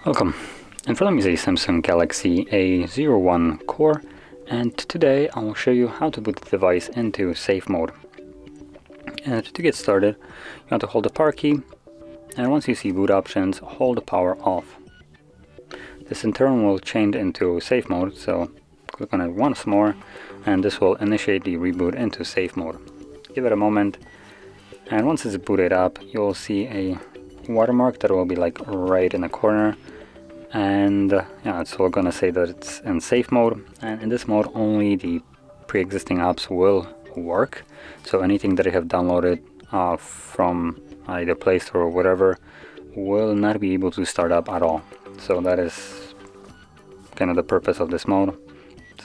Welcome. In front of me is a Samsung Galaxy A01 Core, and today I will show you how to boot the device into safe mode. And to get started, you want to hold the power key, and once you see boot options, hold the power off. This in turn will change into safe mode, so click on it once more, and this will initiate the reboot into safe mode. Give it a moment, and once it's booted up, you'll see a watermark that will be like right in the corner. And yeah, it's all gonna say that it's in safe mode, and in this mode only the pre-existing apps will work. So anything that you have downloaded from either Play Store or whatever will not be able to start up at all. So that is kind of the purpose of this mode.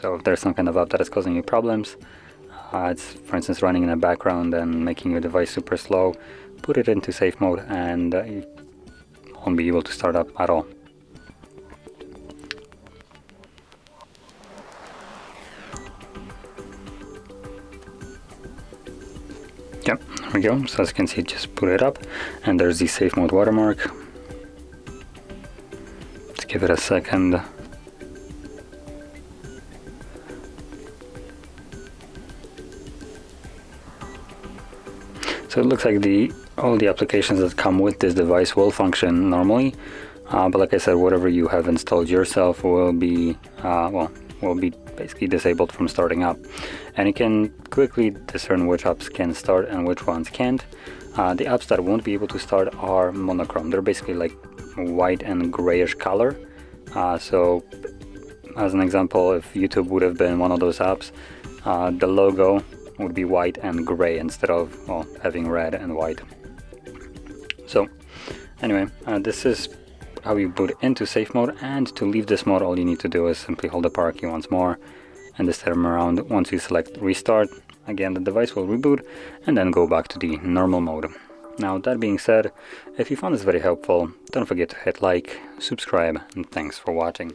So if there's some kind of app that is causing you problems, it's for instance running in the background and making your device super slow, put it into safe mode and you won't be able to start up at all. Yep, there we go. So as you can see, just put it up and there's the safe mode watermark. Let's give it a second. So it looks like all the applications that come with this device will function normally, but like I said, whatever you have installed yourself will be basically disabled from starting up. And you can quickly discern which apps can start and which ones can't. The apps that won't be able to start are monochrome. They're basically like white and grayish color. So as an example, if YouTube would have been one of those apps, the logo would be white and gray instead of having red and white. So anyway, this is how you boot into safe mode, and to leave this mode all you need to do is simply hold the power key once more and this time around once you select restart, again the device will reboot and then go back to the normal mode. Now that being said, if you found this very helpful, don't forget to hit like, subscribe, and thanks for watching.